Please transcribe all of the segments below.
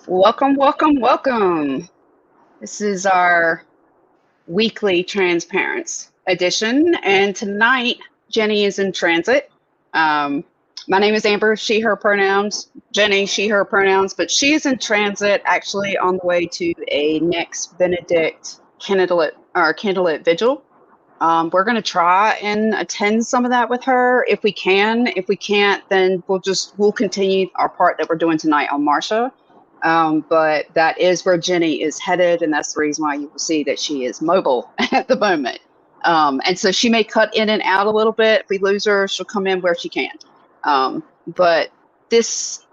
Welcome, welcome, welcome. This is our weekly TransParents edition, and tonight Jenni is in transit. My name is Amber, she, her pronouns. Jenni, she, her pronouns, but she is in transit actually on the way to a next Benedict candlelit vigil. We're going to try and attend some of that with her if we can. If we can't, then we'll continue our part that we're doing tonight on Marsha. But that is where Jenni is headed, and that's the reason why you will see that she is mobile at the moment. And so she may cut in and out a little bit. If we lose her, she'll come in where she can. But this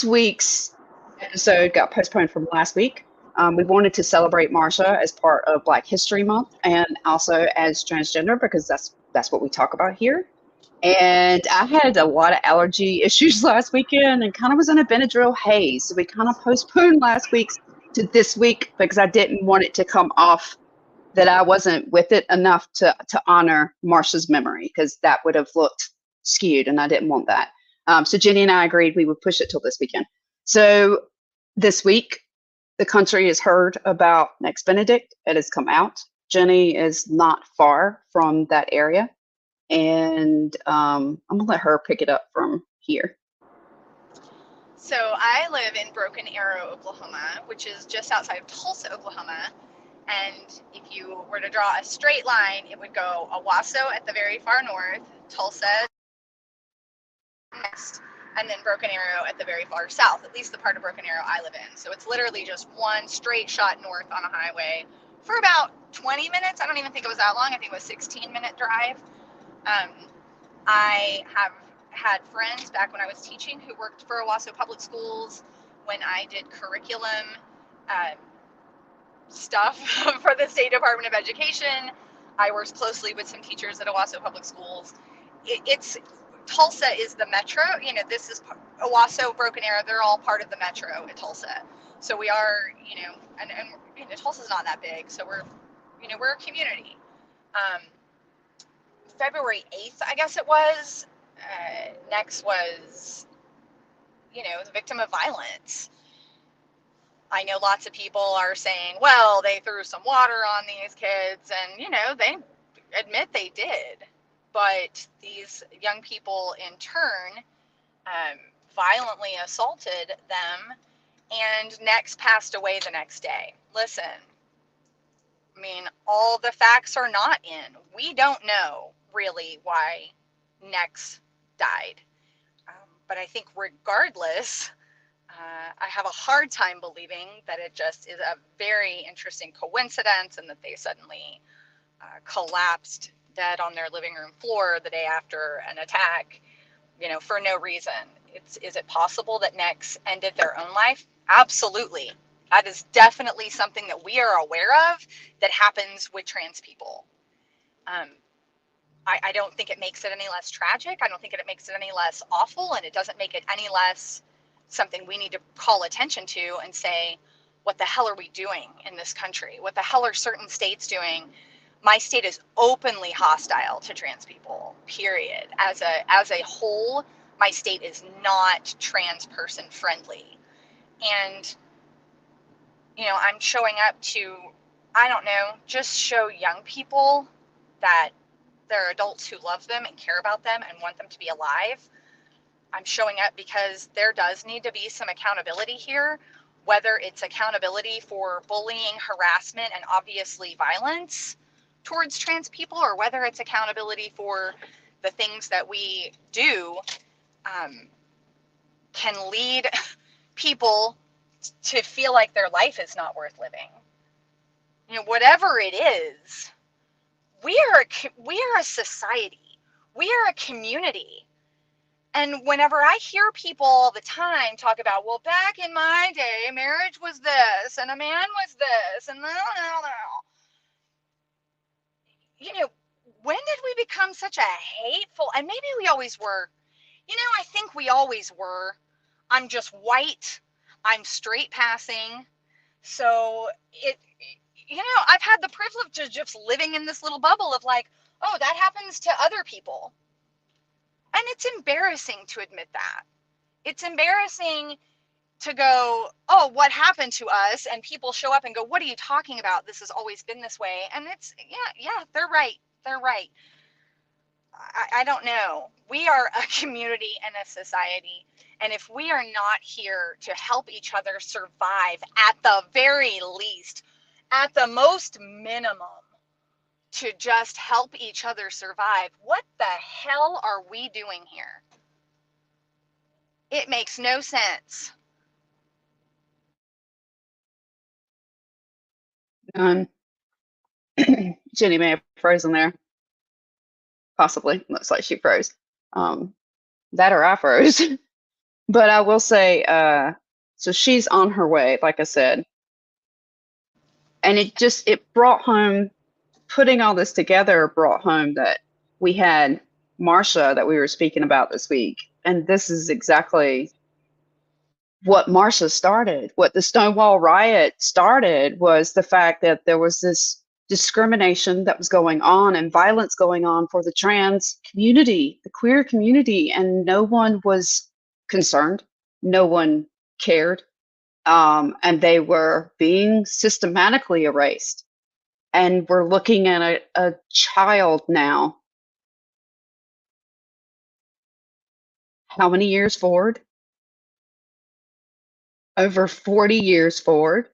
week's episode got postponed from last week. We wanted to celebrate Marsha as part of Black History Month and also as transgender, because that's what we talk about here. And I had a lot of allergy issues last weekend and kind of was in a Benadryl haze. So we kind of postponed last week's to this week because I didn't want it to come off that I wasn't with it enough to honor Marsha's memory, because that would have looked skewed and I didn't want that. So Jenni and I agreed we would push it till this weekend. So this week, the country has heard about Next Benedict. It has come out. Jenni is not far from that area. And I'm gonna let her pick it up from here. So I live in Broken Arrow, Oklahoma, which is just outside of Tulsa, Oklahoma. And if you were to draw a straight line, it would go Owasso at the very far north, Tulsa next, and then Broken Arrow at the very far south, at least the part of Broken Arrow I live in. So it's literally just one straight shot north on a highway for about 20 minutes. I don't even think it was that long. I think it was a 16-minute drive. I have had friends back when I was teaching who worked for Owasso Public Schools when I did curriculum stuff for the State Department of Education. I worked closely with some teachers at Owasso Public Schools. Tulsa is the metro. This is Owasso, Broken Arrow. They're all part of the metro at Tulsa. So we are, and Tulsa's not that big. So we're a community. February 8th, I guess it was, Next was, the victim of violence. I know lots of people are saying, well, they threw some water on these kids, and, they admit they did. But these young people, in turn, violently assaulted them, and Next passed away the next day. Listen, all the facts are not in. We don't know really why Next died. But I think regardless, I have a hard time believing that it just is a very interesting coincidence and that they suddenly collapsed dead on their living room floor the day after an attack, for no reason. Is it possible that Next ended their own life? Absolutely. That is definitely something that we are aware of that happens with trans people. I don't think it makes it any less tragic. I don't think it makes it any less awful, and it doesn't make it any less something we need to call attention to and say, what the hell are we doing in this country? What the hell are certain states doing? My state is openly hostile to trans people, period. As a whole, my state is not trans person friendly. And, I'm showing up to, just show young people that there are adults who love them and care about them and want them to be alive. I'm showing up because there does need to be some accountability here, whether it's accountability for bullying, harassment, and obviously violence towards trans people, or whether it's accountability for the things that we do can lead people to feel like their life is not worth living. You know, whatever it is, we are a society. We are a community. And whenever I hear people all the time talk about, well, back in my day, marriage was this, and a man was this, and you know, when did we become such a hateful, and maybe we always were, you know, I think we always were. I'm just white, I'm straight passing. So you know, I've had the privilege of just living in this little bubble of like, oh, that happens to other people. And it's embarrassing to admit that. It's embarrassing to go, oh, what happened to us? And people show up and go, what are you talking about? This has always been this way. And it's, yeah, they're right. They're right. I don't know. We are a community and a society. And if we are not here to help each other survive at the very least, at the most minimum, to just help each other survive, what the hell are we doing here? It makes no sense. Jenny may have frozen there. Possibly. Looks like she froze. That or I froze. But I will say, so she's on her way, like I said. And it brought home, putting all this together brought home that we had Marsha that we were speaking about this week. And this is exactly what Marsha started. What the Stonewall riot started was the fact that there was this discrimination that was going on and violence going on for the trans community, the queer community, and no one was concerned. No one cared. And they were being systematically erased. And we're looking at a child now. How many years forward? Over 40 years forward.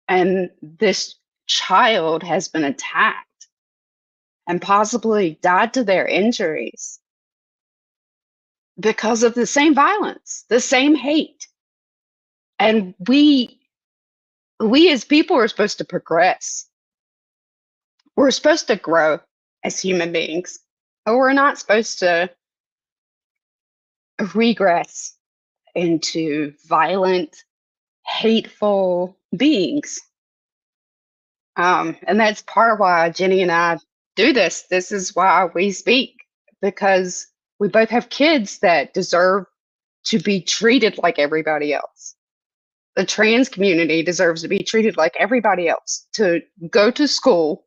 And this child has been attacked and possibly died to their injuries because of the same violence, the same hate. And we as people are supposed to progress. We're supposed to grow as human beings, or we're not supposed to regress into violent, hateful beings. And that's part of why Jenny and I do this. This is why we speak, because we both have kids that deserve to be treated like everybody else. The trans community deserves to be treated like everybody else, to go to school,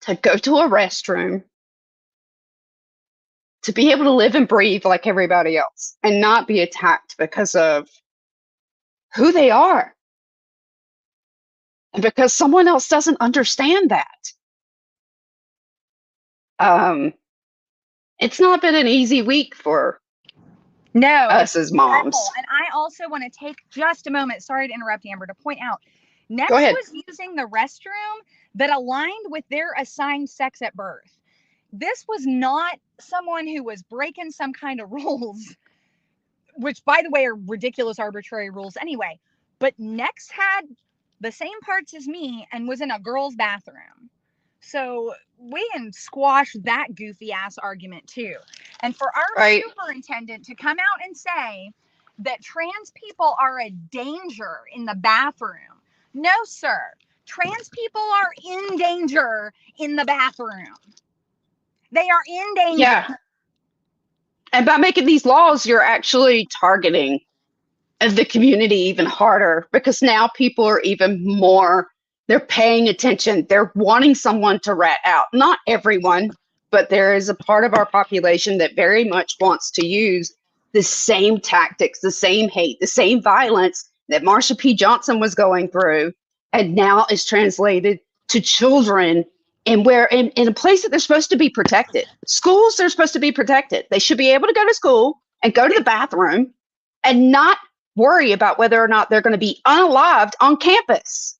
to go to a restroom, to be able to live and breathe like everybody else and not be attacked because of who they are. And because someone else doesn't understand that. It's not been an easy week for us as moms. And I also want to take just a moment, sorry to interrupt, Amber, to point out, Next Go ahead. was using the restroom that aligned with their assigned sex at birth. This was not someone who was breaking some kind of rules, which, by the way, are ridiculous, arbitrary rules anyway. But Next had the same parts as me and was in a girl's bathroom. So we can squash that goofy ass argument too. And for our superintendent to come out and say that trans people are a danger in the bathroom. No, sir. Trans people are in danger in the bathroom. They are in danger. Yeah. And by making these laws, you're actually targeting the community even harder, because now people are even more, they're paying attention. They're wanting someone to rat out. Not everyone, but there is a part of our population that very much wants to use the same tactics, the same hate, the same violence that Marsha P. Johnson was going through, and now is translated to children in a place that they're supposed to be protected. Schools, they're supposed to be protected. They should be able to go to school and go to the bathroom and not worry about whether or not they're going to be unalived on campus.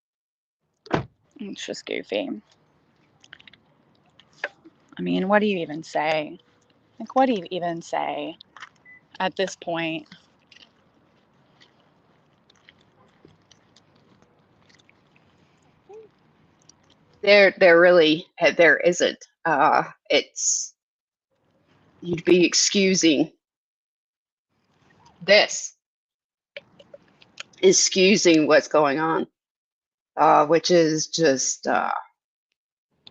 It's just goofy. I mean, what do you even say? Like, what do you even say at this point? There really there isn't. It's you'd be excusing this, excusing what's going on, which is just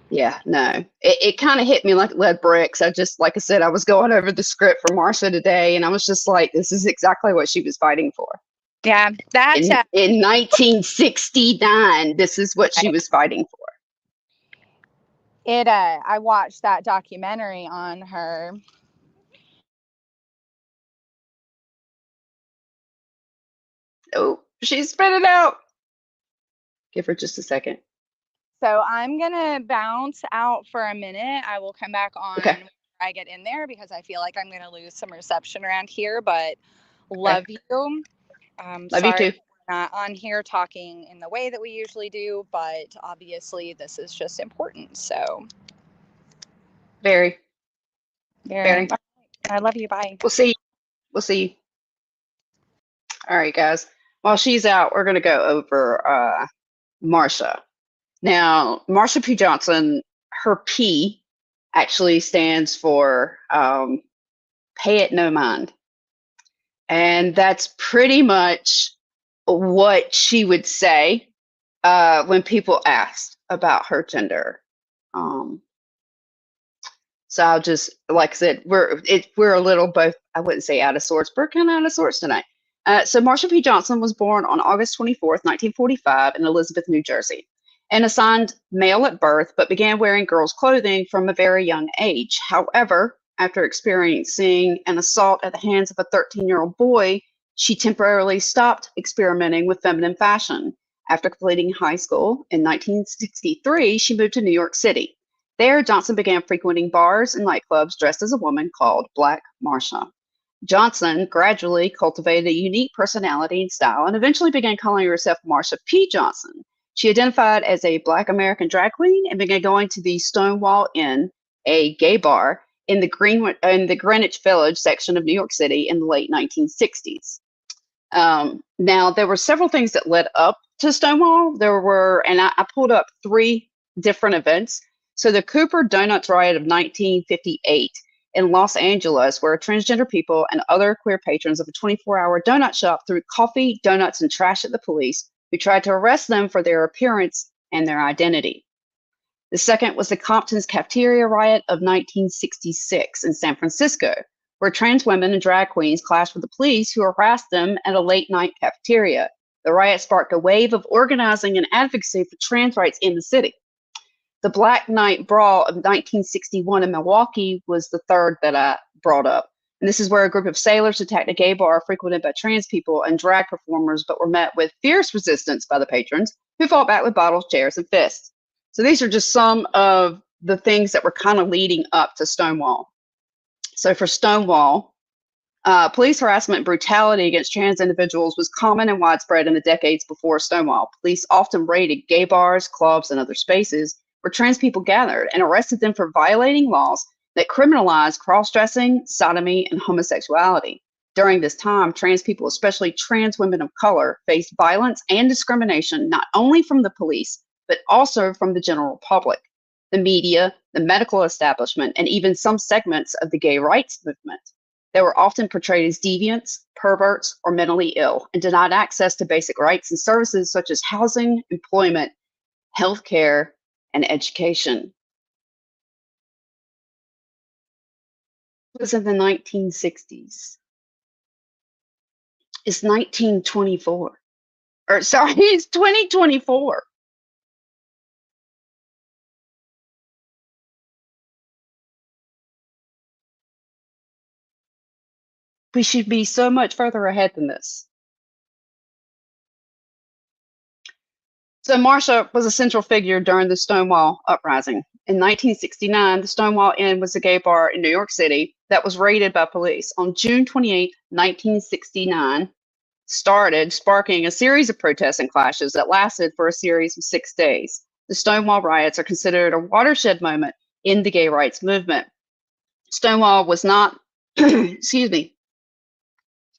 yeah, no. It kind of hit me like lead bricks. I just, like I said, I was going over the script for Marsha today, and I was just like, this is exactly what she was fighting for. Yeah, that's in 1969. This is what she was fighting for. it. I watched that documentary on her. Oh, she's spitting out. Give her just a second. So I'm gonna bounce out for a minute. I will come back on Okay. when I get in there because I feel like I'm gonna lose some reception around here. But love you. Love sorry you too. we're not on here talking in the way that we usually do, but obviously this is just important. So Very. I love you. Bye. We'll see. We'll see. All right, guys. While she's out, we're gonna go over Marsha. Now, Marsha P. Johnson, her P actually stands for pay it no mind. And that's pretty much what she would say when people asked about her gender. So I'll just, like I said, we're a little both, I wouldn't say out of sorts, but we're kind of out of sorts tonight. So Marsha P. Johnson was born on August 24th, 1945 in Elizabeth, New Jersey, and assigned male at birth, but began wearing girls' clothing from a very young age. However, after experiencing an assault at the hands of a 13-year-old boy, she temporarily stopped experimenting with feminine fashion. After completing high school in 1963, she moved to New York City. There, Johnson began frequenting bars and nightclubs dressed as a woman called Black Marsha. Johnson gradually cultivated a unique personality and style and eventually began calling herself Marsha P. Johnson. She identified as a Black American drag queen and began going to the Stonewall Inn, a gay bar in the Greenwich Village section of New York City in the late 1960s. Now, there were several things that led up to Stonewall. And I pulled up 3 different events. So the Cooper Donuts riot of 1958 in Los Angeles, where transgender people and other queer patrons of a 24-hour donut shop threw coffee, donuts, and trash at the police, who tried to arrest them for their appearance and their identity. The second was the Compton's Cafeteria riot of 1966 in San Francisco, where trans women and drag queens clashed with the police who harassed them at a late-night cafeteria. The riot sparked a wave of organizing and advocacy for trans rights in the city. The Black Night Brawl of 1961 in Milwaukee was the third that I brought up. And this is where a group of sailors attacked a gay bar frequented by trans people and drag performers, but were met with fierce resistance by the patrons, who fought back with bottles, chairs, and fists. So these are just some of the things that were kind of leading up to Stonewall. So for Stonewall, police harassment and brutality against trans individuals was common and widespread in the decades before Stonewall. Police often raided gay bars, clubs, and other spaces where trans people gathered and arrested them for violating laws that criminalized cross-dressing, sodomy, and homosexuality. During this time, trans people, especially trans women of color, faced violence and discrimination not only from the police, but also from the general public, the media, the medical establishment, and even some segments of the gay rights movement. They were often portrayed as deviants, perverts, or mentally ill, and denied access to basic rights and services such as housing, employment, healthcare, and education. It was in the 1960s. It's 1924. Or sorry, it's 2024. We should be so much further ahead than this. So Marsha was a central figure during the Stonewall uprising. In 1969, the Stonewall Inn was a gay bar in New York City that was raided by police. On June 28, 1969, sparking a series of protests and clashes that lasted for a series of 6 days. The Stonewall riots are considered a watershed moment in the gay rights movement. Stonewall was not, excuse me,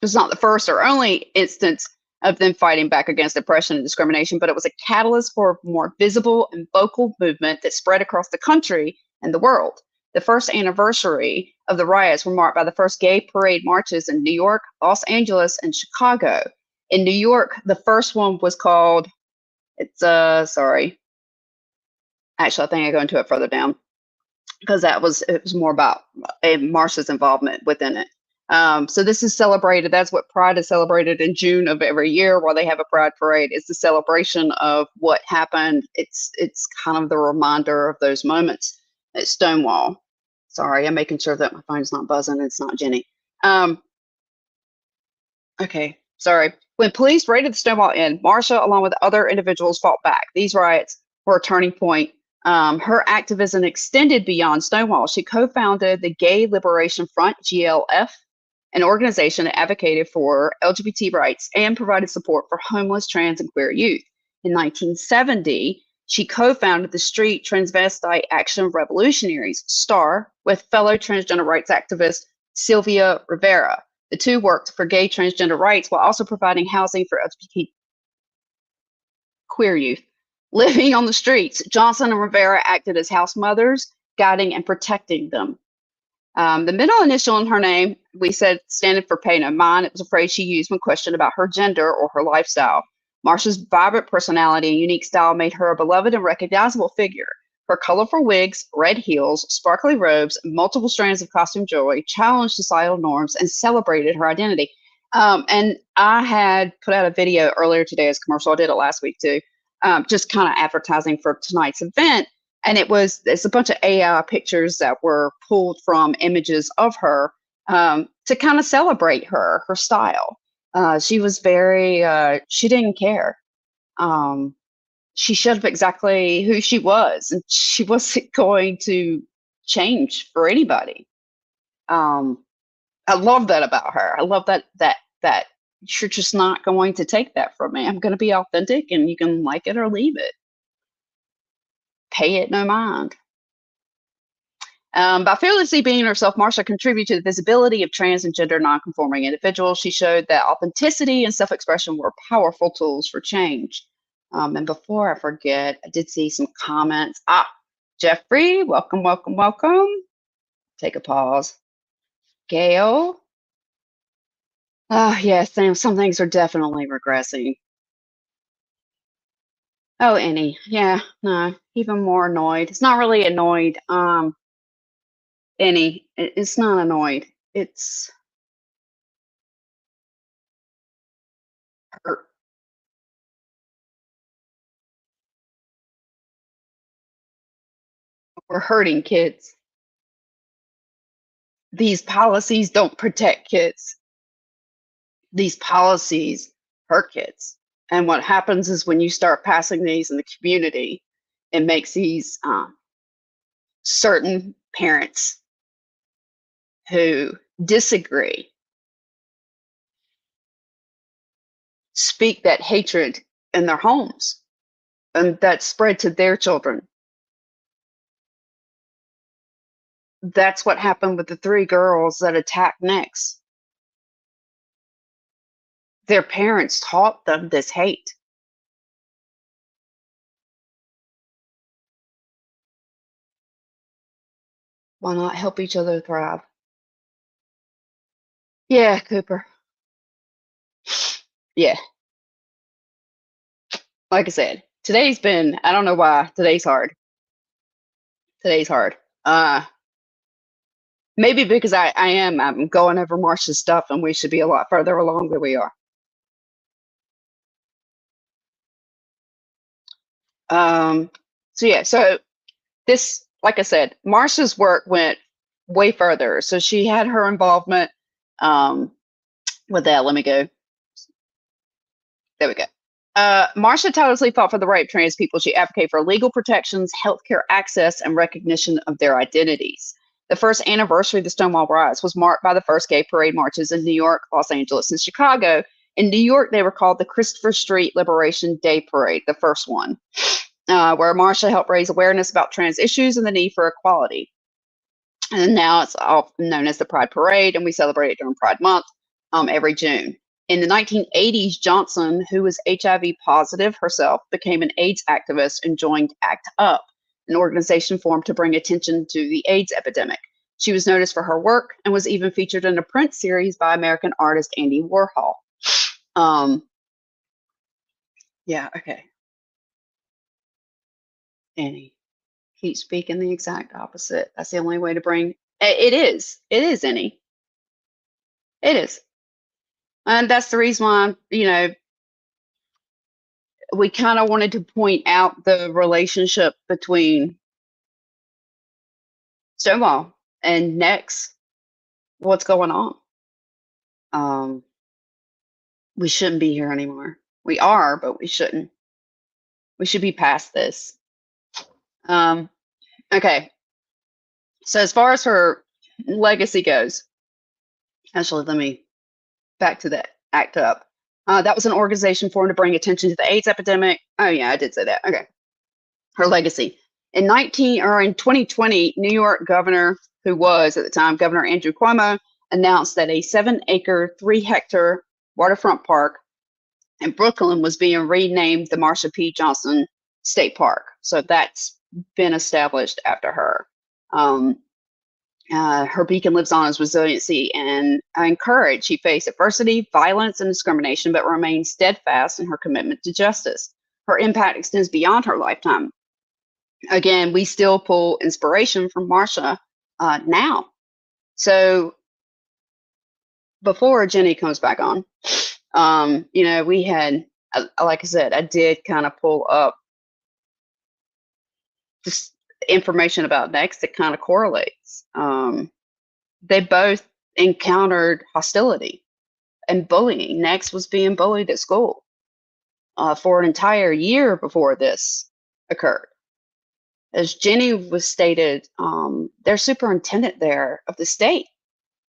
was not the first or only instance of them fighting back against oppression and discrimination, but it was a catalyst for a more visible and vocal movement that spread across the country and the world. The first anniversary of the riots were marked by the first gay parade marches in New York, Los Angeles, and Chicago. In New York, the first one was called, sorry. Actually, I think I go into it further down because it was more about Marsha's involvement within it. So this is celebrated. That's what Pride is celebrated in June of every year, while they have a Pride parade. It's the celebration of what happened. It's kind of the reminder of those moments at Stonewall. Sorry, I'm making sure that my phone's not buzzing. It's not Jenny. Okay, sorry. When police raided the Stonewall Inn, Marsha, along with other individuals, fought back. These riots were a turning point. Her activism extended beyond Stonewall. She co-founded the Gay Liberation Front, GLF, an organization that advocated for LGBT rights and provided support for homeless, trans, and queer youth. In 1970, she co-founded the Street Transvestite Action Revolutionaries, STAR, with fellow transgender rights activist Sylvia Rivera. The two worked for gay transgender rights while also providing housing for LGBT queer youth. Living on the streets, Johnson and Rivera acted as house mothers, guiding and protecting them. The middle initial in her name, we said, standing for pay no mind. It was a phrase she used when questioned about her gender or her lifestyle. Marsha's vibrant personality and unique style made her a beloved and recognizable figure. Her colorful wigs, red heels, sparkly robes, and multiple strands of costume jewelry challenged societal norms and celebrated her identity. And I had put out a video earlier today as a commercial. I did it last week too, just kind of advertising for tonight's event. And it's a bunch of AI pictures that were pulled from images of her to kind of celebrate her style. She was she didn't care. She showed up exactly who she was, and she wasn't going to change for anybody. I love that about her. I love that you're just not going to take that from me. I'm going to be authentic, and you can like it or leave it. Pay it no mind. By fearlessly being herself, Marsha contributed to the visibility of trans and gender nonconforming individuals. She showed that authenticity and self-expression were powerful tools for change. And before I forget, I did see some comments. Jeffrey, welcome, welcome, welcome. Take a pause. Gail. Yes, some things are definitely regressing. Oh, Annie. Yeah, no, even more annoyed. It's not really annoyed. Annie, it's not annoyed. It's hurt. We're hurting kids. These policies don't protect kids. These policies hurt kids. And what happens is when you start passing these in the community, it makes these certain parents who disagree speak that hatred in their homes, and that spread to their children. That's what happened with the 3 girls that attacked Nex. Their parents taught them this hate. Why not help each other thrive? Yeah, Cooper. Yeah. Like I said, today's been, I don't know why, today's hard. Today's hard. Maybe because I'm going over Marsha's stuff and we should be a lot further along than we are. So this, like I said, Marsha's work went way further. So she had her involvement with that. Let me go. There we go. Marsha tirelessly fought for the right of trans people. She advocated for legal protections, healthcare access, and recognition of their identities. The first anniversary of the Stonewall riots was marked by the first gay parade marches in New York, Los Angeles, and Chicago. In New York, they were called the Christopher Street Liberation Day Parade, the first one, where Marsha helped raise awareness about trans issues and the need for equality. And now it's all known as the Pride Parade, and we celebrate it during Pride Month every June. In the 1980s, Johnson, who was HIV positive herself, became an AIDS activist and joined ACT UP, an organization formed to bring attention to the AIDS epidemic. She was noticed for her work and was even featured in a print series by American artist Andy Warhol. Yeah, okay. Annie, keep speaking the exact opposite. That's the only way to bring it is. It is, Annie. It is. And that's the reason why, we kind of wanted to point out the relationship between Stonewall and Next. What's going on? We shouldn't be here anymore. We are, but we shouldn't. We should be past this. Okay. So as far as her legacy goes, actually, let me back to that ACT UP. That was an organization formed to bring attention to the AIDS epidemic. Oh yeah, I did say that. Okay. Her legacy. In 2020, New York governor, who was at the time Governor Andrew Cuomo, announced that a 7-acre, 3-hectare waterfront park in Brooklyn was being renamed the Marsha P. Johnson State Park. So that's been established after her. Her beacon lives on as resiliency and courage. She faced adversity, violence, and discrimination, but remained steadfast in her commitment to justice. Her impact extends beyond her lifetime. Again, we still pull inspiration from Marsha now. So before Jenni comes back on, we had, like I said, I did kind of pull up just information about Next that kind of correlates. They both encountered hostility and bullying. Next was being bullied at school for an entire year before this occurred. As Jenni was stated, their superintendent there of the state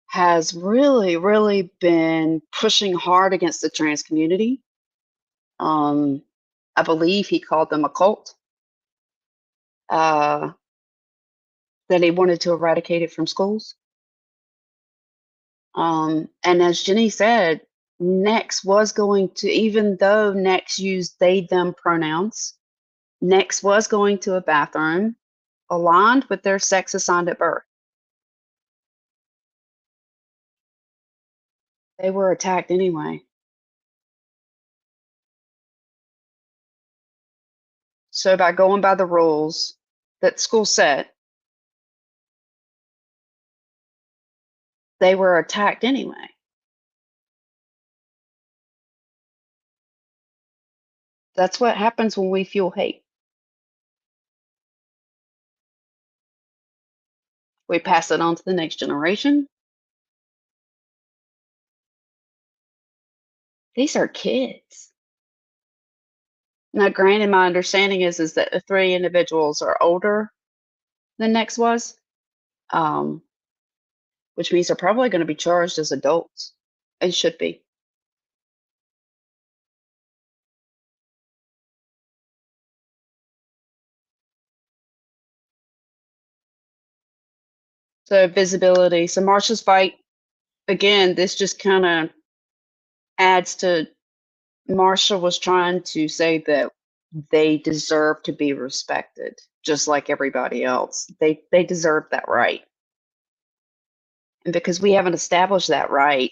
has really, really been pushing hard against the trans community. I believe he called them a cult. That he wanted to eradicate it from schools. And as Jenni said, Next was going to, even though Next used they, them pronouns, Next was going to a bathroom aligned with their sex assigned at birth. They were attacked anyway. So by going by the rules that school set, they were attacked anyway. That's what happens when we fuel hate. We pass it on to the next generation. These are kids. Now, granted, my understanding is that the 3 individuals are older than Next was, which means they're probably going to be charged as adults and should be. So visibility. So Marsha's fight, again, this just kind of adds to Marsha was trying to say that they deserve to be respected, just like everybody else. They deserve that right. And because we haven't established that right,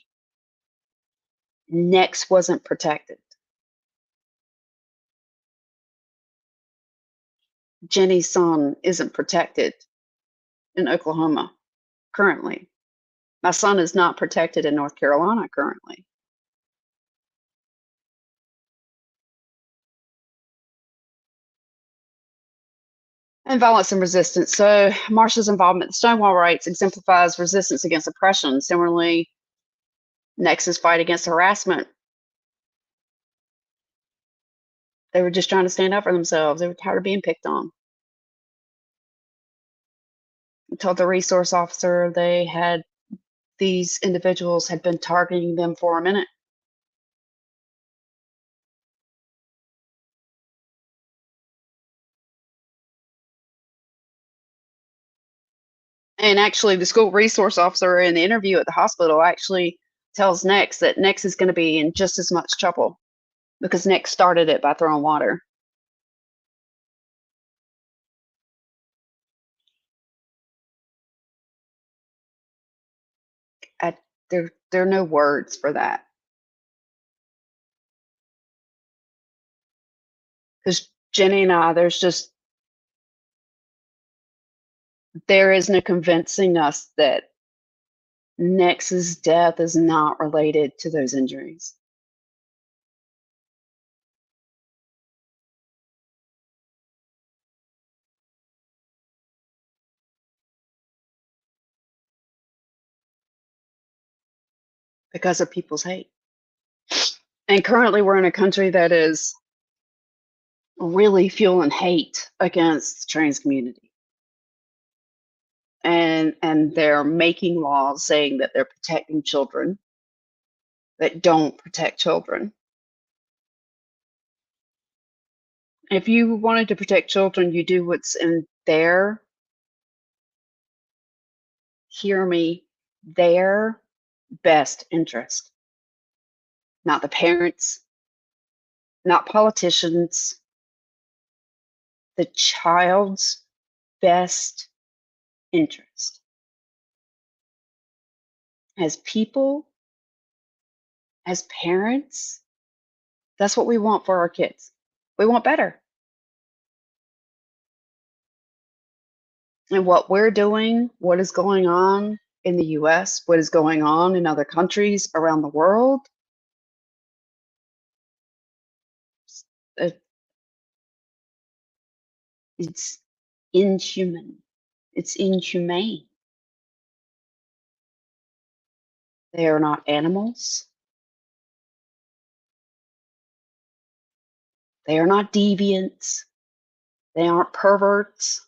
Next wasn't protected. Jenni's son isn't protected in Oklahoma currently. My son is not protected in North Carolina currently. And violence and resistance. So Marsha's involvement in Stonewall rights exemplifies resistance against oppression. Similarly, Next's fight against harassment. They were just trying to stand up for themselves. They were tired of being picked on. I told the resource officer these individuals had been targeting them for a minute. And actually, the school resource officer in the interview at the hospital actually tells Next that Next is going to be in just as much trouble because Next started it by throwing water. There are no words for that. Because Jenni and I, there is no convincing us that Nex's death is not related to those injuries. Because of people's hate. And currently we're in a country that is really fueling hate against the trans community. And they're making laws saying that they're protecting children that don't protect children. If you wanted to protect children, you do what's in their, hear me, their best interest. Not the parents, not politicians, the child's best interest. As people, as parents, that's what we want for our kids. We want better. And what we're doing, what is going on in the US, what is going on in other countries around the world, it's inhuman. It's inhumane. They are not animals. They are not deviants. They aren't perverts.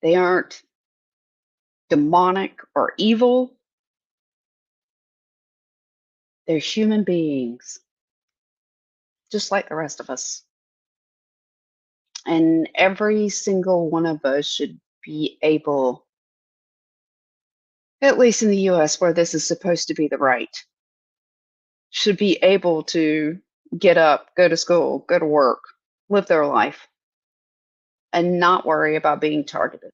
They aren't demonic or evil. They're human beings, just like the rest of us. And every single one of us should be able, at least in the US where this is supposed to be the right, should be able to get up, go to school, go to work, live their life, and not worry about being targeted.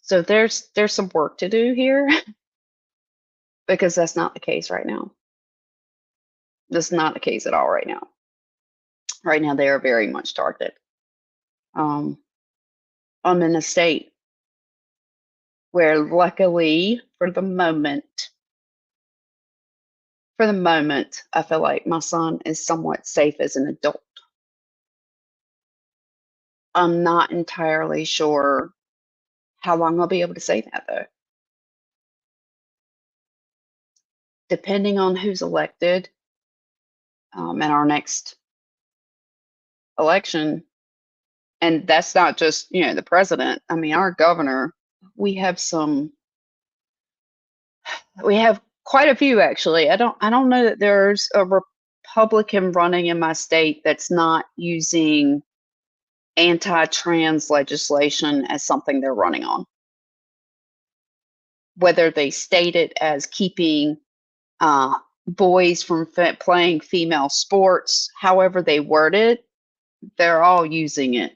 So there's some work to do here because that's not the case right now. That's not the case at all right now. Right now, they are very much targeted. I'm in a state where luckily, for the moment, I feel like my son is somewhat safe as an adult. I'm not entirely sure how long I'll be able to say that, though. Depending on who's elected in our next election, and that's not just, the president. I mean, our governor, we have quite a few, actually. I don't know that there's a Republican running in my state that's not using anti-trans legislation as something they're running on. Whether they state it as keeping boys from playing female sports, however they word it, they're all using it.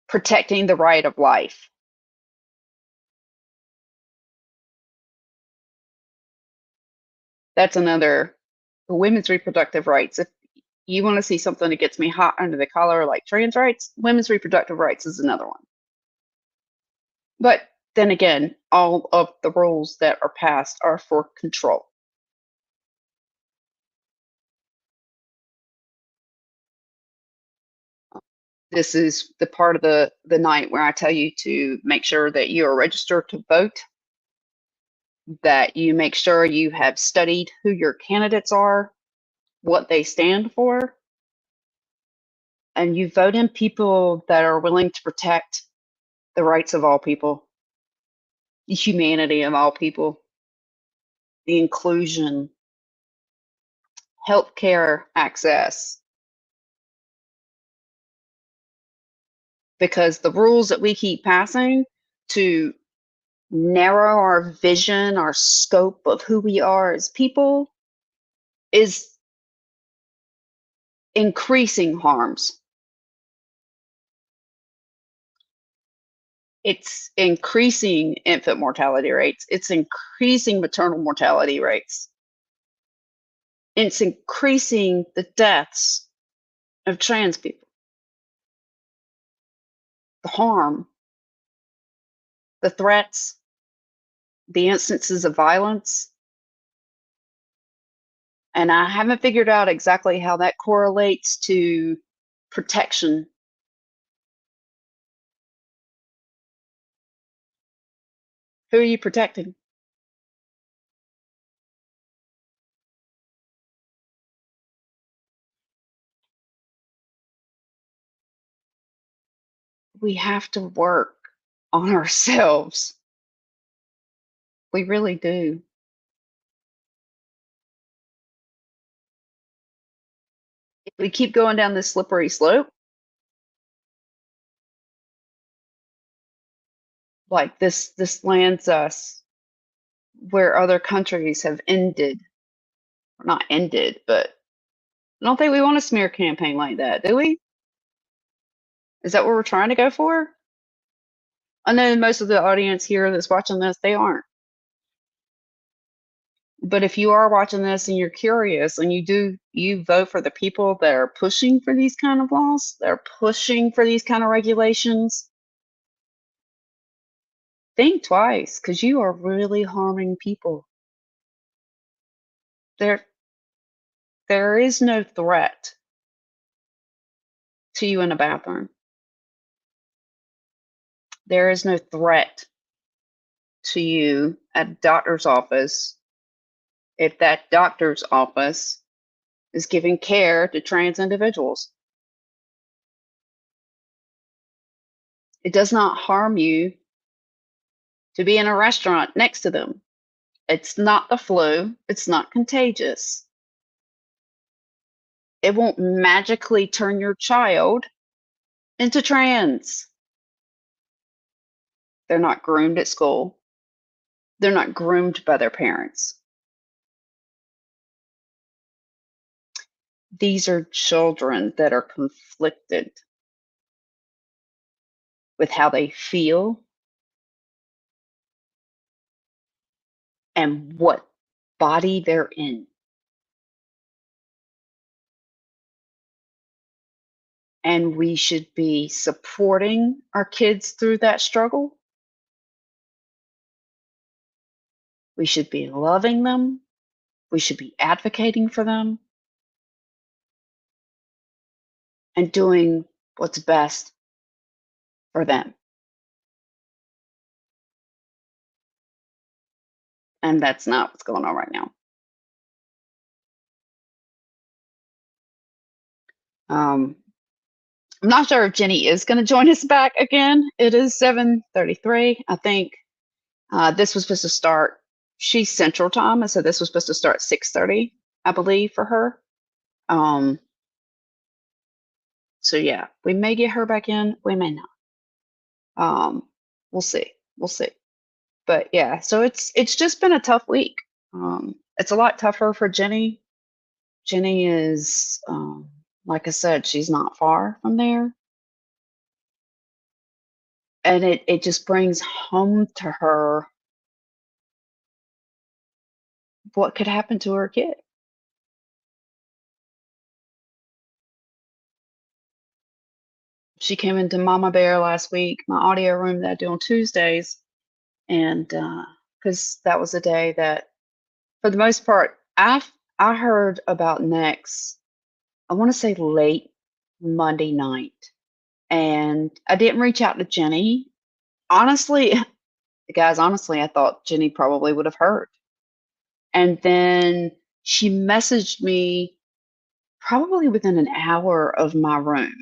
Protecting the right of life. That's another, women's reproductive rights. If you want to see something that gets me hot under the collar like trans rights, women's reproductive rights is another one. But then again, all of the rules that are passed are for control. This is the part of the night where I tell you to make sure that you are registered to vote, that you make sure you have studied who your candidates are, what they stand for, and you vote in people that are willing to protect the rights of all people, the humanity of all people, the inclusion, healthcare access, because the rules that we keep passing to narrow our vision, our scope of who we are as people is increasing harms. It's increasing infant mortality rates. It's increasing maternal mortality rates. It's increasing the deaths of trans people. The harm, the threats, the instances of violence. And I haven't figured out exactly how that correlates to protection. Who are you protecting? We have to work on ourselves. We really do. If we keep going down this slippery slope, like this lands us where other countries have ended, or not ended, but I don't think we want a smear campaign like that, do we? Is that what we're trying to go for? I know most of the audience here that's watching this, they aren't. But if you are watching this and you're curious and you vote for the people that are pushing for these kind of laws, they're pushing for these kind of regulations, think twice, because you are really harming people. There is no threat to you in a bathroom. There is no threat to you at a doctor's office if that doctor's office is giving care to trans individuals. It does not harm you to be in a restaurant next to them. It's not the flu. It's not contagious. It won't magically turn your child into trans. They're not groomed at school. They're not groomed by their parents. These are children that are conflicted with how they feel and what body they're in. And we should be supporting our kids through that struggle. We should be loving them. We should be advocating for them and doing what's best for them. And that's not what's going on right now. I'm not sure if Jenni is going to join us back again. It is 7:33. I think this was supposed to start, she's Central Time, and so this was supposed to start 6:30, I believe, for her. So yeah, we may get her back in, we may not. We'll see. We'll see. But yeah, so it's just been a tough week. It's a lot tougher for Jenni. Jenni is, like I said, she's not far from there. And it just brings home to her what could happen to her kid. She came into Mama Bear last week, my audio room that I do on Tuesdays. And because that was a day that, for the most part, I heard about Next, I want to say late Monday night. And I didn't reach out to Jenni. Honestly, guys, honestly, I thought Jenni probably would have heard. And then she messaged me probably within an hour of my room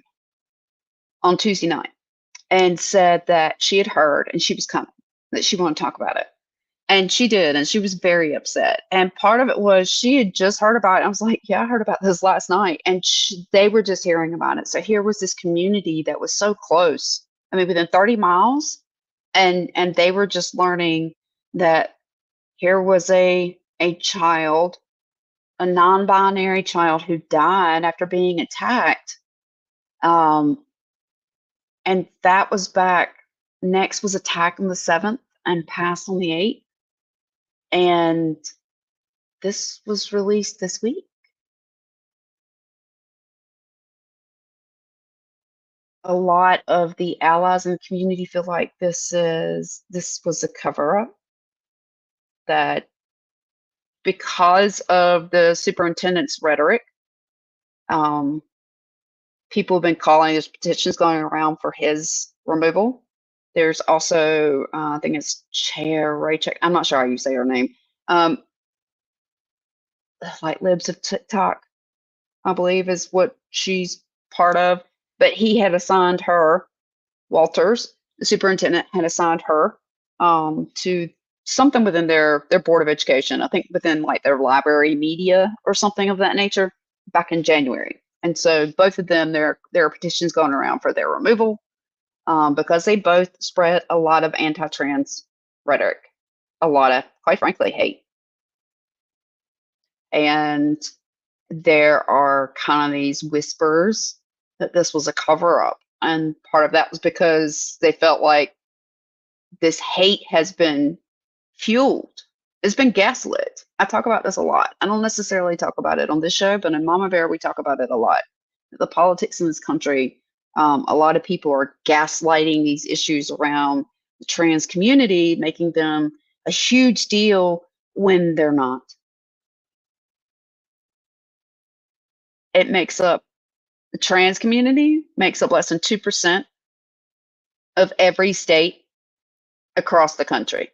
on Tuesday night and said that she had heard and she was coming, that she wanted to talk about it. And she did, and she was very upset. And part of it was she had just heard about it. I was like, yeah, I heard about this last night. And they were just hearing about it. So here was this community that was so close I mean, within 30 miles, and they were just learning that here was a child, a non-binary child who died after being attacked. And that was back. Next was attacked on the 7th and passed on the 8th. And this was released this week. A lot of the allies in the community feel like this was a cover-up, that because of the superintendent's rhetoric, people have been calling, there's petitions going around for his removal. There's also, I think it's Chair Raycheck, I'm not sure how you say her name, like Libs of TikTok, I believe is what she's part of. But he had assigned her, Walters, the superintendent, had assigned her to something within their Board of Education, I think within like their library media or something of that nature, back in January. And so both of them, there are petitions going around for their removal because they both spread a lot of anti-trans rhetoric, a lot of, quite frankly, hate. And there are kind of these whispers that this was a cover-up. And part of that was because they felt like this hate has been fueled. It's been gaslit. I talk about this a lot. I don't necessarily talk about it on this show, but in Mama Bear, we talk about it a lot. The politics in this country, a lot of people are gaslighting these issues around the trans community, making them a huge deal when they're not. It makes up, the trans community makes up less than 2% of every state across the country.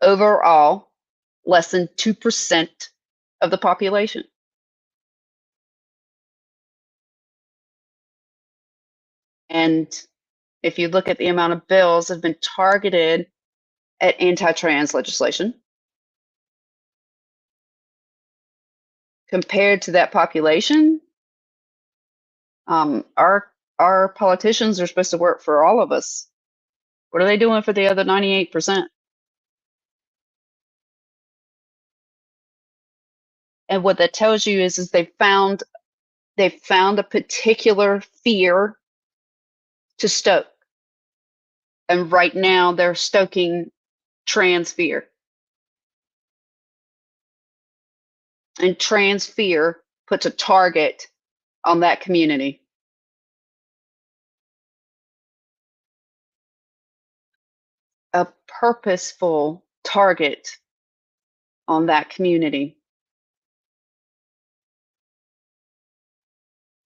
Overall, less than 2% of the population. And if you look at the amount of bills that have been targeted at anti-trans legislation, compared to that population, our politicians are supposed to work for all of us. What are they doing for the other 98%? And what that tells you is they've found a particular fear to stoke. And right now they're stoking trans fear. And trans fear puts a target on that community. A purposeful target on that community.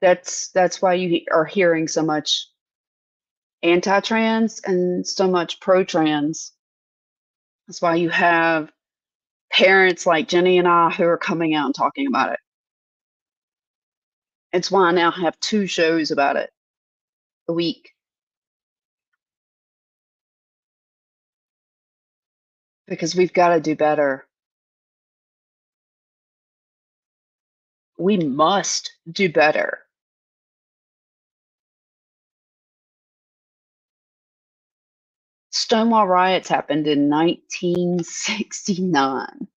That's why you are hearing so much anti-trans and so much pro-trans. That's why you have parents like Jenni and I who are coming out and talking about it. It's why I now have 2 shows about it a week. Because we've got to do better. We must do better. Stonewall riots happened in 1969.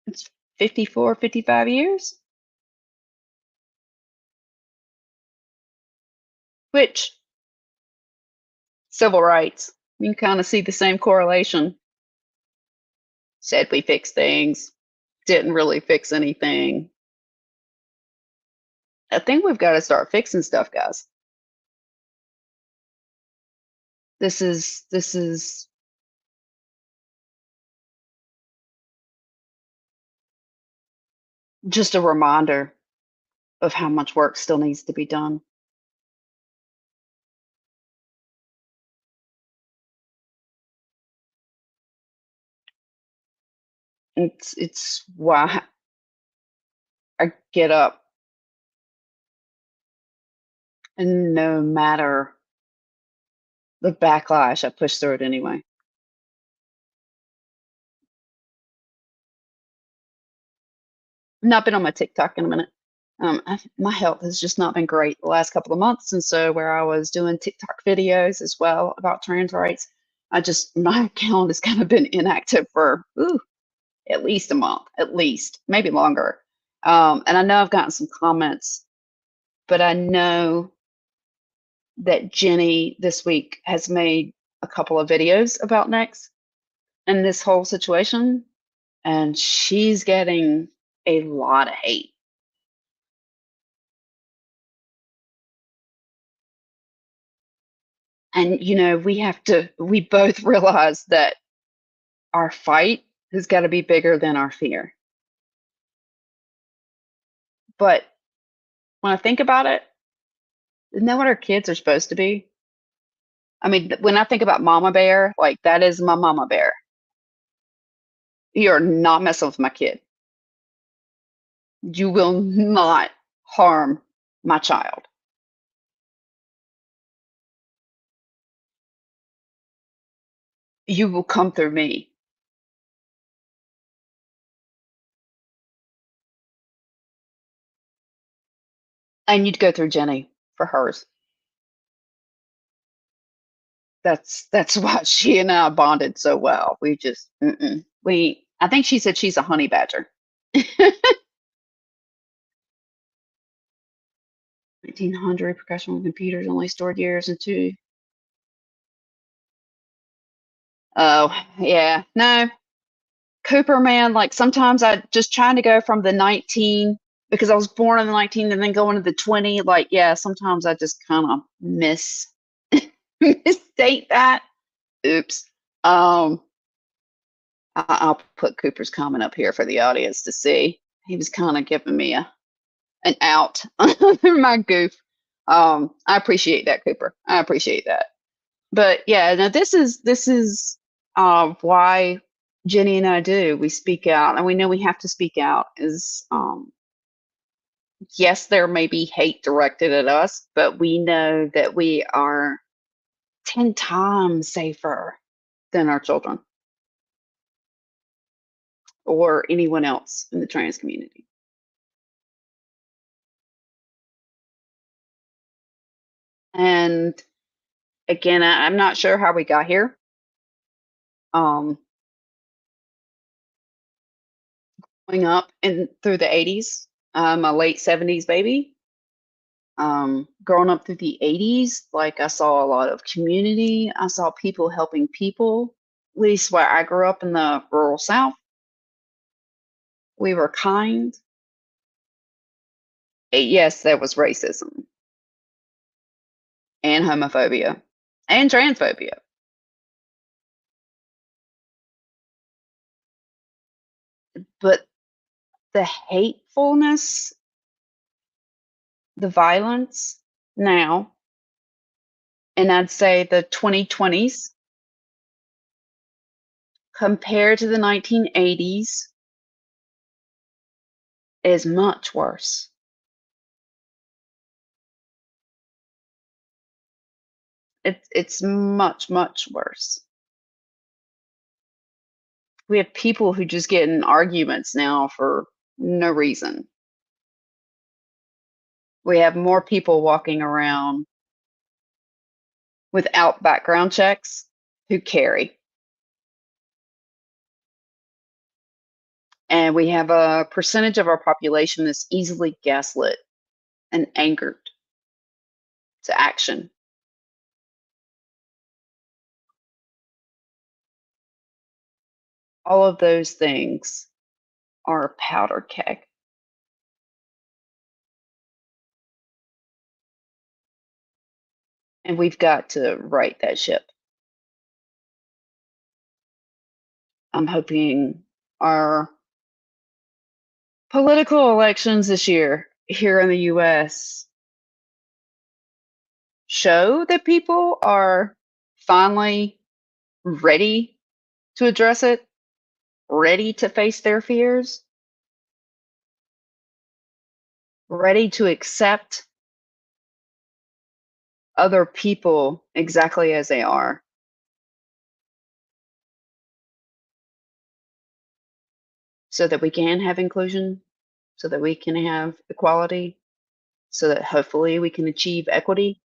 It's 54, 55 years. Which, civil rights, you can kind of see the same correlation. Said we fixed things, didn't really fix anything. I think we've got to start fixing stuff, guys. This is just a reminder of how much work still needs to be done. It's why I get up, and no matter the backlash, I push through it anyway. not been on my TikTok in a minute. My health has just not been great the last couple of months, and so where I was doing TikTok videos as well about trans rights, my account has kind of been inactive for at least a month, at least maybe longer. And I know I've gotten some comments, but I know that Jenni this week has made a couple of videos about Next and this whole situation, and she's getting a lot of hate. And, we both realize that our fight has got to be bigger than our fear. But when I think about it, isn't that what our kids are supposed to be? I mean, when I think about Mama Bear, like that is my Mama Bear. You're not messing with my kid. You will not harm my child. You will come through me. And you'd go through Jenni for hers. That's why she and I bonded so well. We just, I think she said she's a honey badger. 1900 professional computers only stored years into. Oh, yeah. No. Cooper, man, like sometimes I just trying to go from the 19 because I was born in the 19 and then going to the 20. Like, yeah, sometimes I just kind of misstate that. Oops. I'll put Cooper's comment up here for the audience to see. He was kind of giving me an out on my goof. I appreciate that, Cooper. I appreciate that. But yeah, now this is why Jenni and I we speak out, and we know we have to speak out. Is yes, there may be hate directed at us, but we know that we are 10 times safer than our children or anyone else in the trans community. And again, I'm not sure how we got here. Growing up through the 80s, I'm a late 70s baby. Growing up through the 80s, like I saw a lot of community. I saw people helping people. At least where I grew up in the rural South, we were kind. Yes, there was racism and homophobia and transphobia. But the hatefulness, the violence now, and I'd say the 2020s compared to the 1980s is much worse. It's much, much worse. We have people who just get in arguments now for no reason. We have more people walking around without background checks who carry. And we have a percentage of our population that's easily gaslit and angered to action. All of those things are a powder keg. And we've got to right that ship. I'm hoping our political elections this year here in the US show that people are finally ready to address it, ready to face their fears, ready to accept other people exactly as they are. So that we can have inclusion, so that we can have equality, so that hopefully we can achieve equity.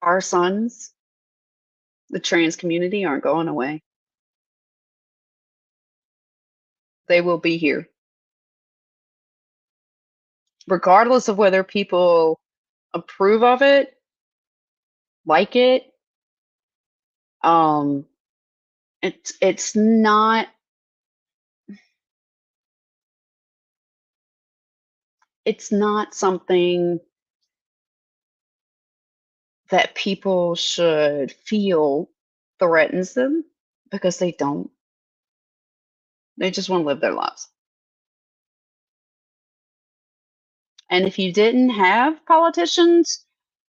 Our sons, the trans community, aren't going away. They will be here. Regardless of whether people approve of it, like it, um, it's not something that people should feel threatens them, because they don't. They just want to live their lives. And if you didn't have politicians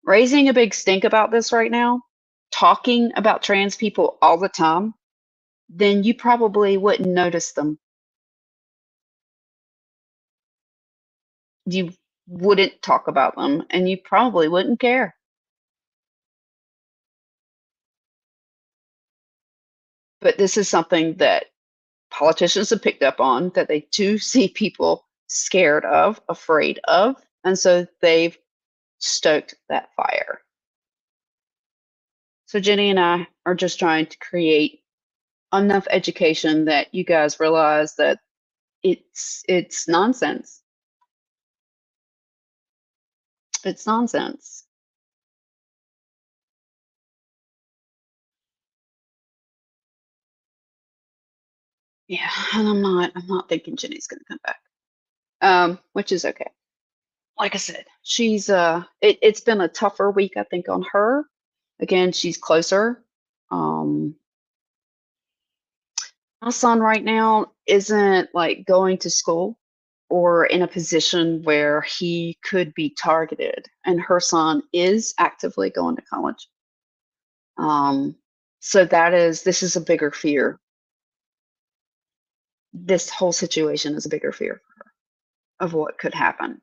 raising a big stink about this right now, talking about trans people all the time, then you probably wouldn't notice them. You wouldn't talk about them, and you probably wouldn't care. But this is something that politicians have picked up on, that they do see people scared of, afraid of, and so they've stoked that fire. So Jenni and I are just trying to create enough education that you guys realize that it's nonsense. It's nonsense. Yeah, and I'm not thinking Jenni's gonna come back. Which is okay. Like I said, she's it's been a tougher week, I think, on her. Again, she's closer. My son right now isn't like going to school or in a position where he could be targeted, and her son is actively going to college. So this is a bigger fear. This whole situation is a bigger fear for her of what could happen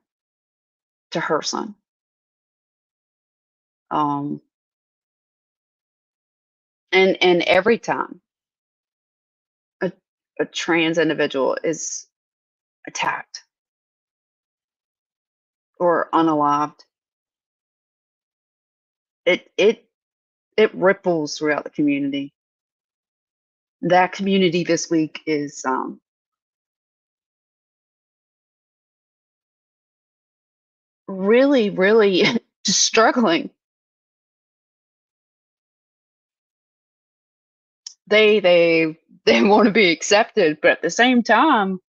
to her son. Um, and every time a trans individual is attacked or unalived, it ripples throughout the community. That community this week is really, really just struggling. They want to be accepted, but at the same time,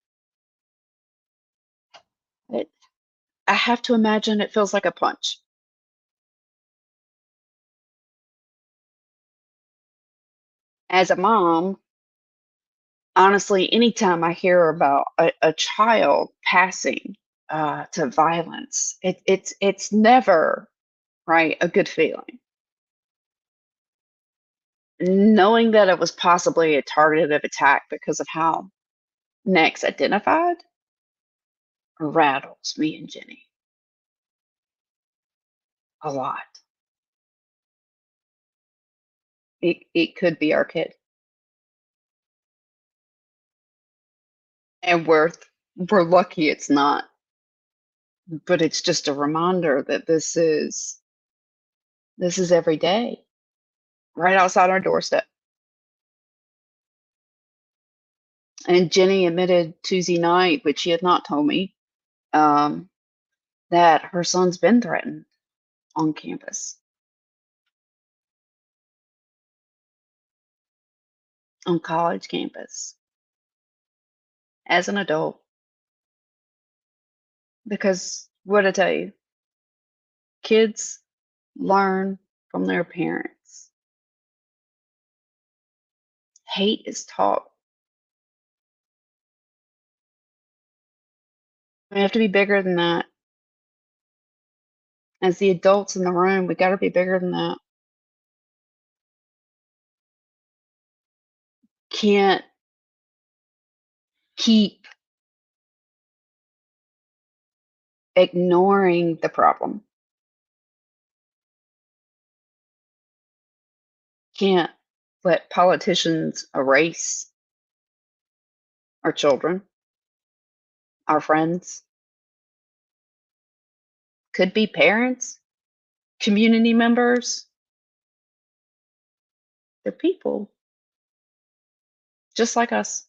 I have to imagine it feels like a punch. As a mom, honestly, anytime I hear about a child passing to violence, it's never right a good feeling. Knowing that it was possibly a targeted attack because of how Next identified rattles me and Jenni a lot. It could be our kid, and we're lucky it's not. But it's just a reminder that this is every day, right outside our doorstep. And Jenni admitted Tuesday night, which she had not told me, that her son's been threatened on campus, on college campus, as an adult. Because what I tell you, kids learn from their parents. Hate is taught. We have to be bigger than that. As the adults in the room, we got to be bigger than that. Can't keep ignoring the problem. Can't let politicians erase our children, our friends, could be parents, community members. They're people just like us.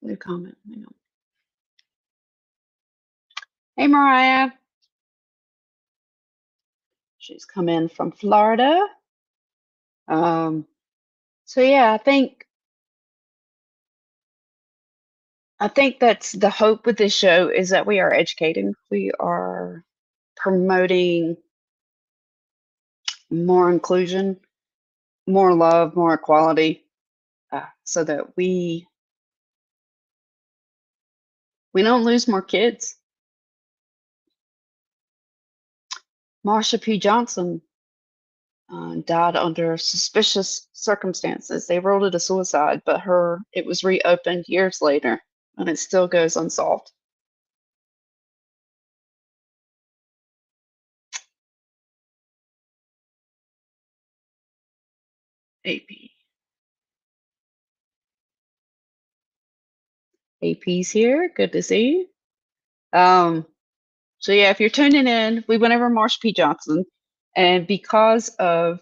New comment. Hang on. Hey, Mariah. She's come in from Florida. So yeah, I think that's the hope with this show, is that we are educating. We are promoting more inclusion, more love, more equality, so that we don't lose more kids. Marsha P. Johnson died under suspicious circumstances. They ruled it a suicide, but it was reopened years later, and it still goes unsolved. AP. AP's here. Good to see you. So yeah, if you're tuning in, we went over Marsha P. Johnson, and because of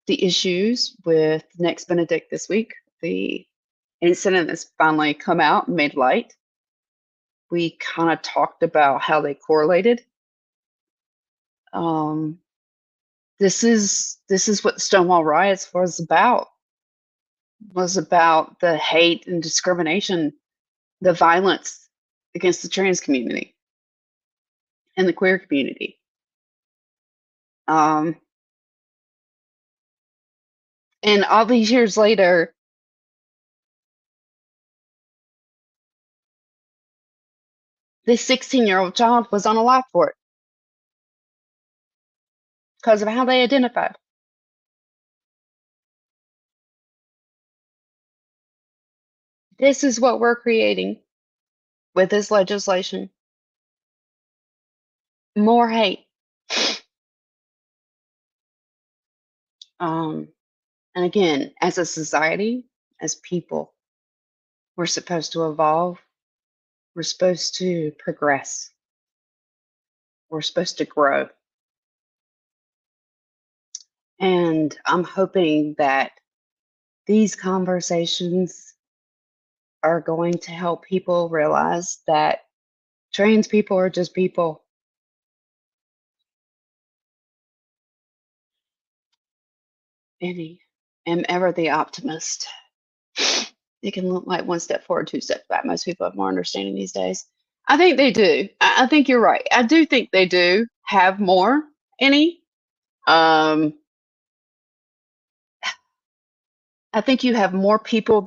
the issues with next Benedict this week, the incident that's finally come out and made light, we kind of talked about how they correlated. This is what the Stonewall riots was about the hate and discrimination, the violence against the trans community and the queer community. And all these years later, this 16-year-old child was on a life for it because of how they identified. This is what we're creating with this legislation. More hate. And again, as a society, as people, we're supposed to evolve. We're supposed to progress. We're supposed to grow. And I'm hoping that these conversations are going to help people realize that trans people are just people. Any am ever the optimist. It can look like one step forward, two steps back. Most people have more understanding these days. I think they do. I think you're right. I do think they do have more. I think you have more people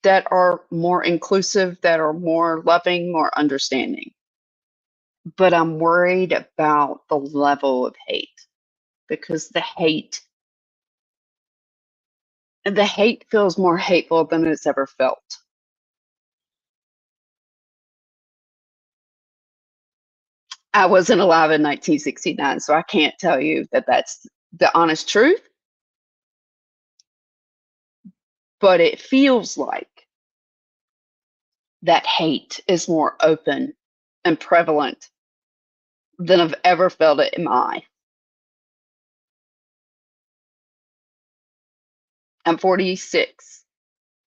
that are more inclusive, that are more loving, more understanding. But I'm worried about the level of hate, because the hate feels more hateful than it's ever felt. I wasn't alive in 1969, so I can't tell you that that's the honest truth. But it feels like that hate is more open and prevalent than I've ever felt it in my life. I'm 46.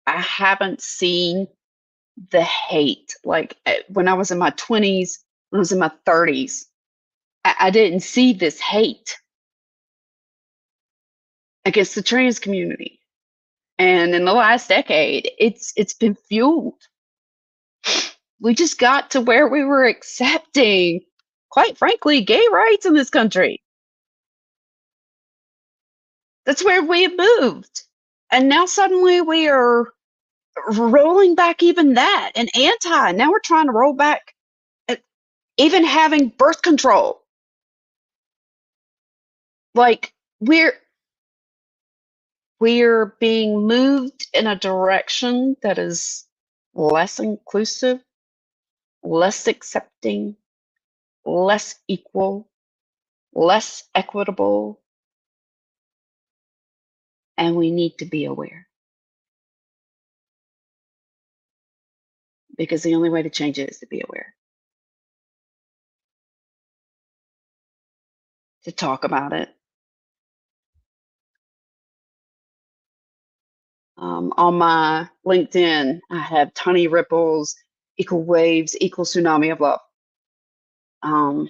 I haven't seen the hate like when I was in my 20s, when I was in my 30s. I didn't see this hate against the trans community. And in the last decade, it's been fueled. We just got to where we were accepting, quite frankly, gay rights in this country. That's where we have moved. And now suddenly we are rolling back even that, and anti. Now we're trying to roll back even having birth control. Like we're being moved in a direction that is less inclusive, less accepting, less equal, less equitable, and we need to be aware. Because the only way to change it is to be aware, to talk about it. On my LinkedIn, I have tiny ripples, equal waves, equal tsunami of love. And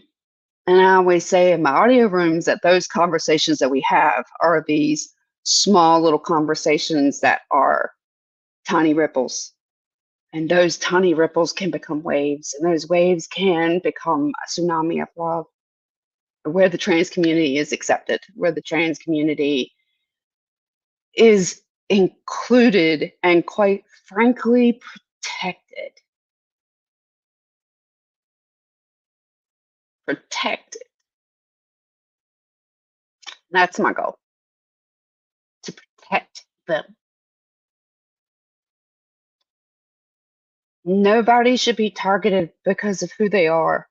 I always say in my audio rooms that those conversations that we have are these small little conversations that are tiny ripples. And those tiny ripples can become waves, and those waves can become a tsunami of love, where the trans community is accepted, where the trans community is included and, quite frankly, protected. Protected. That's my goal, to protect them. Nobody should be targeted because of who they are.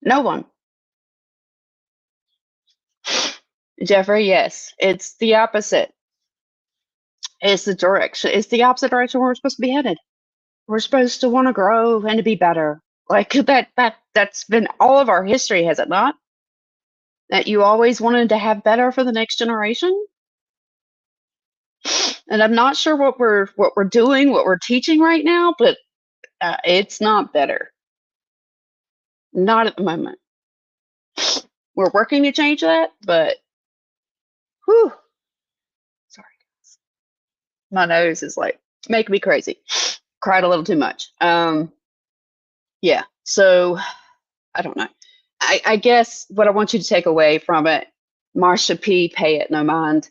No one. Jeffrey, yes, it's the opposite. It's the direction. It's the opposite direction where we're supposed to be headed. We're supposed to want to grow and to be better. Like that's been all of our history, has it not? That you always wanted to have better for the next generation. And I'm not sure what we're doing, what we're teaching right now, but it's not better. Not at the moment. We're working to change that, but whew. Sorry, guys. My nose is like making me crazy. Cried a little too much. Yeah. So I don't know. I guess what I want you to take away from it, Marsha P, pay it no mind.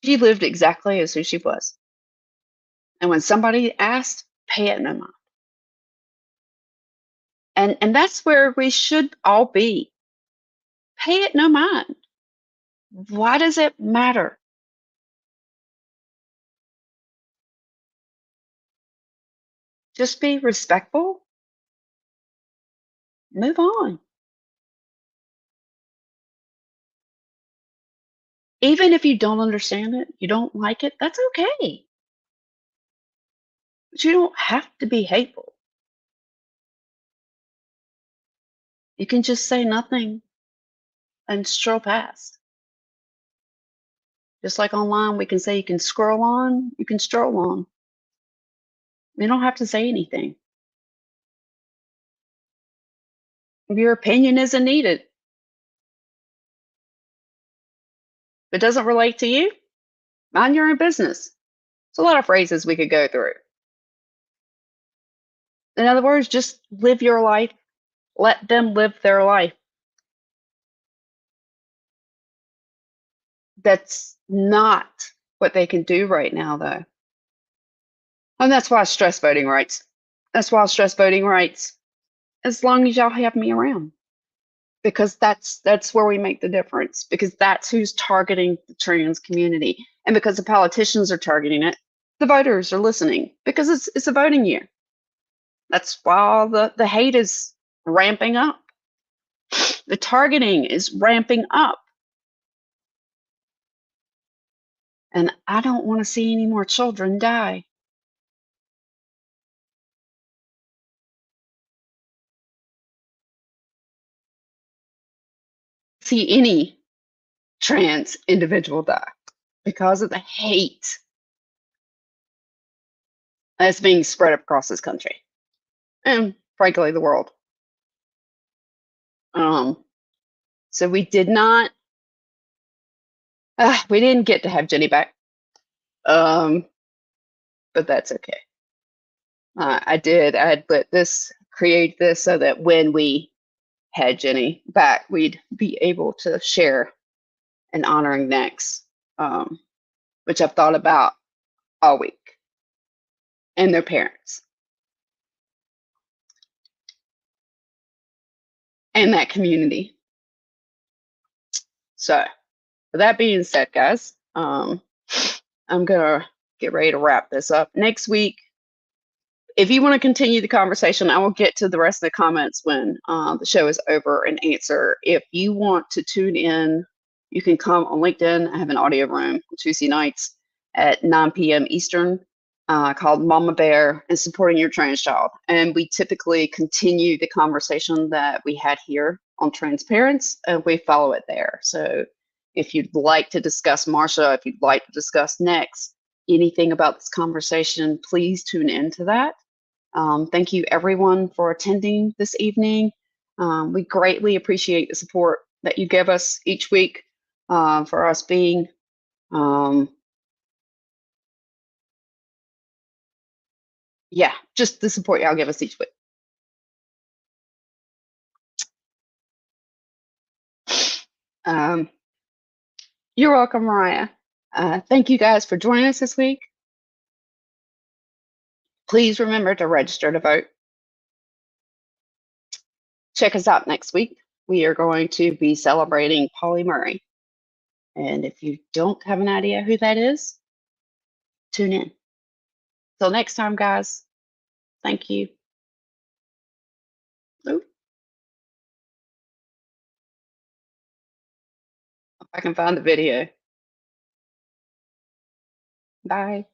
She lived exactly as who she was. And when somebody asked, pay it no mind. And that's where we should all be. Pay it no mind. Why does it matter? Just be respectful. Move on. Even if you don't understand it, you don't like it, that's okay. But you don't have to be hateful. You can just say nothing and stroll past. Just like online, we can say you can scroll on, you can stroll on. You don't have to say anything. Your opinion isn't needed. If it doesn't relate to you, mind your own business. There's a lot of phrases we could go through. In other words, just live your life. Let them live their life. That's not what they can do right now, though. And that's why I stress voting rights. That's why I stress voting rights as long as y'all have me around. Because that's where we make the difference. Because that's who's targeting the trans community. And because the politicians are targeting it, the voters are listening. Because it's a voting year. That's why all the hate is ramping up. The targeting is ramping up. And I don't want to see any more children die. See any trans individual die because of the hate that's being spread across this country and frankly the world. So we did not, we didn't get to have Jenny back, but that's okay. I had let this create this so that when we had Jenny back, we'd be able to share an honoring next, which I've thought about all week, and their parents. And that community. So, with that being said, guys, I'm going to get ready to wrap this up. Next week, if you want to continue the conversation, I will get to the rest of the comments when the show is over and answer. If you want to tune in, you can come on LinkedIn. I have an audio room on Tuesday nights at 9 p.m. Eastern called Mama Bear and Supporting Your Trans Child. And we typically continue the conversation that we had here on TransParents, and we follow it there. So if you'd like to discuss Marsha, if you'd like to discuss next, anything about this conversation, please tune into that. Thank you everyone for attending this evening. We greatly appreciate the support that you give us each week for us being just the support y'all give us each week. You're welcome, Mariah. Thank you guys for joining us this week. Please remember to register to vote. Check us out next week. We are going to be celebrating Polly Murray. And if you don't have an idea who that is, tune in. Till next time, guys. Thank you. Ooh. If I can find the video. Bye.